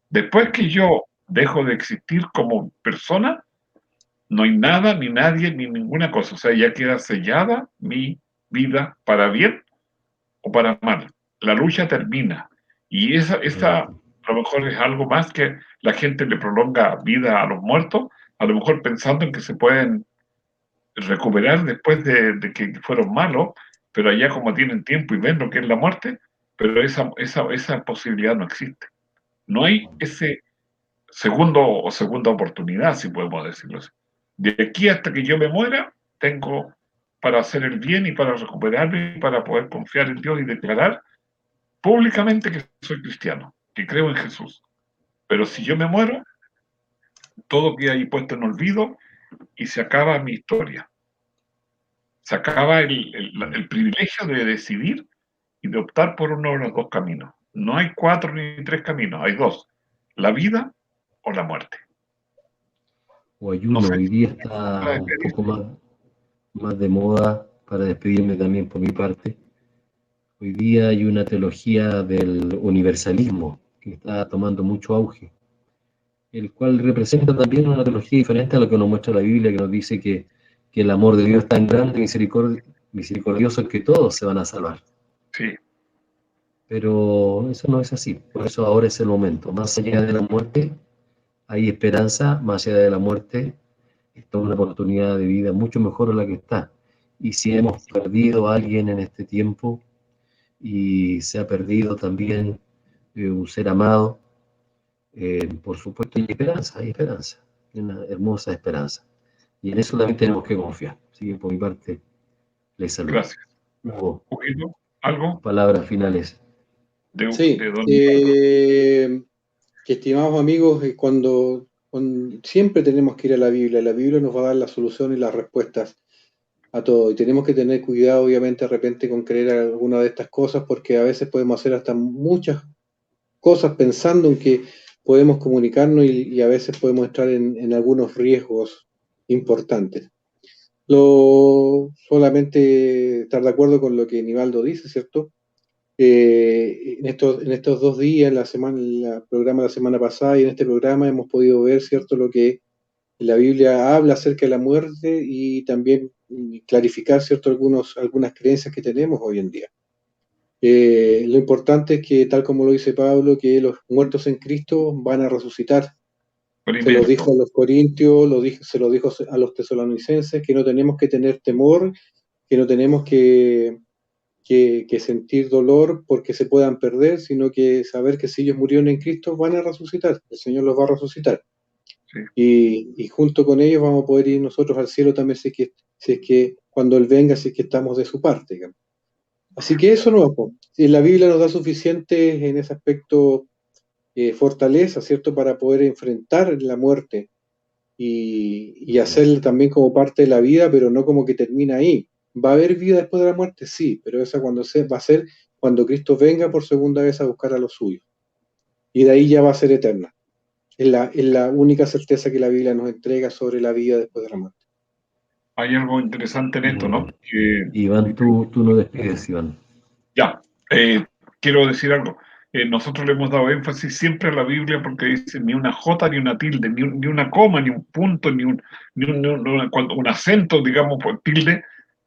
Después que yo dejo de existir como persona, no hay nada, ni nadie, ni ninguna cosa. O sea, ya queda sellada mi vida para bien o para mal. La lucha termina. Y esa a lo mejor es algo más que la gente le prolonga vida a los muertos, a lo mejor pensando en que se pueden recuperar después de que fueron malos, pero allá como tienen tiempo y ven lo que es la muerte, pero esa posibilidad no existe. No hay ese segunda oportunidad, si podemos decirlo así. De aquí hasta que yo me muera, tengo para hacer el bien y para recuperarme y para poder confiar en Dios y declarar públicamente que soy cristiano, que creo en Jesús. Pero si yo me muero, todo queda ahí puesto en olvido y se acaba mi historia. Se acaba el privilegio de decidir y de optar por uno de los dos caminos. No hay 4 ni 3 caminos, hay 2. La vida o la muerte. O hay uno, hoy día está un poco más de moda, para despedirme también por mi parte. Hoy día hay una teología del universalismo que está tomando mucho auge, el cual representa también una teología diferente a lo que nos muestra la Biblia, que nos dice que el amor de Dios es tan grande y misericordioso que todos se van a salvar. Sí. Pero eso no es así. Por eso ahora es el momento. Más allá de la muerte hay esperanza, más allá de la muerte está una oportunidad de vida mucho mejor a la que está. Y si hemos perdido a alguien en este tiempo y se ha perdido también un ser amado, por supuesto hay esperanza, una hermosa esperanza. Y en eso también tenemos que confiar. Así que por mi parte, les saludo. Gracias. ¿Algo? Palabras finales. Sí, De don que estimados amigos, siempre tenemos que ir a la Biblia nos va a dar la solución y las respuestas a todo, y tenemos que tener cuidado, obviamente, de repente con creer alguna de estas cosas, porque a veces podemos hacer hasta muchas cosas pensando en que podemos comunicarnos y a veces podemos estar en algunos riesgos importantes. Solamente estar de acuerdo con lo que Nivaldo dice, ¿cierto? En estos 2 días, en el programa de la semana pasada y en este programa hemos podido ver, ¿cierto?, lo que la Biblia habla acerca de la muerte y también clarificar, ¿cierto?, algunas creencias que tenemos hoy en día. Lo importante es que, tal como lo dice Pablo, que los muertos en Cristo van a resucitar. Se lo dijo a los corintios, se lo dijo a los tesalonicenses, que no tenemos que tener temor, que no tenemos que sentir dolor porque se puedan perder, sino que saber que si ellos murieron en Cristo van a resucitar, el Señor los va a resucitar. Sí. Y junto con ellos vamos a poder ir nosotros al cielo también, si es que cuando Él venga, si es que estamos de su parte, digamos. Así que eso no, la Biblia nos da suficiente en ese aspecto fortaleza, ¿cierto?, para poder enfrentar la muerte y hacerla también como parte de la vida, pero no como que termina ahí. ¿Va a haber vida después de la muerte? Sí, pero esa va a ser cuando Cristo venga por segunda vez a buscar a los suyos. Y de ahí ya va a ser eterna. Es la única certeza que la Biblia nos entrega sobre la vida después de la muerte. Hay algo interesante en esto, ¿no? Iván, tú no despides, Iván. Ya, quiero decir algo. Nosotros le hemos dado énfasis siempre a la Biblia porque dice ni una jota, ni una tilde, ni una coma, ni un punto, ni un acento, digamos, por tilde,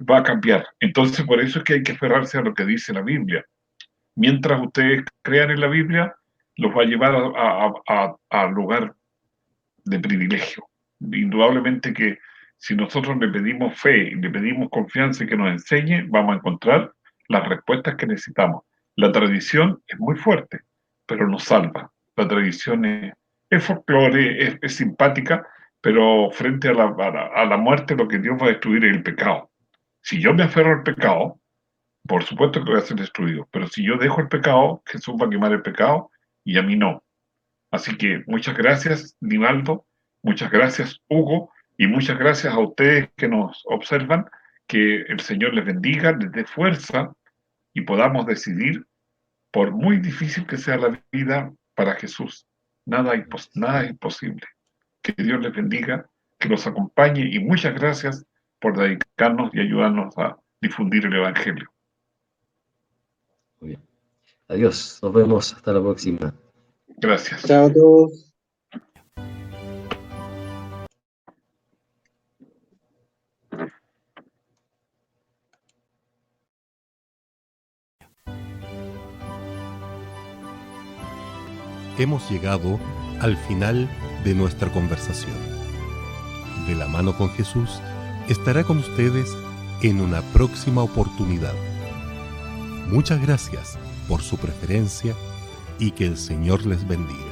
va a cambiar. Entonces, por eso es que hay que aferrarse a lo que dice la Biblia. Mientras ustedes crean en la Biblia, los va a llevar a lugar de privilegio. Indudablemente que si nosotros le pedimos fe y le pedimos confianza y que nos enseñe, vamos a encontrar las respuestas que necesitamos. La tradición es muy fuerte, pero nos salva. La tradición es folclore, es simpática, pero frente a la muerte lo que Dios va a destruir es el pecado. Si yo me aferro al pecado, por supuesto que voy a ser destruido, pero si yo dejo el pecado, Jesús va a quemar el pecado y a mí no. Así que muchas gracias, Nivaldo, muchas gracias, Hugo, y muchas gracias a ustedes que nos observan. Que el Señor les bendiga, les dé fuerza y podamos decidir, por muy difícil que sea la vida, para Jesús. Nada es imposible. Que Dios les bendiga, que los acompañe y muchas gracias por dedicarnos y ayudarnos a difundir el Evangelio. Muy bien. Adiós, nos vemos hasta la próxima. Gracias. Chao a todos. Hemos llegado al final de nuestra conversación. De la mano con Jesús estará con ustedes en una próxima oportunidad. Muchas gracias por su preferencia y que el Señor les bendiga.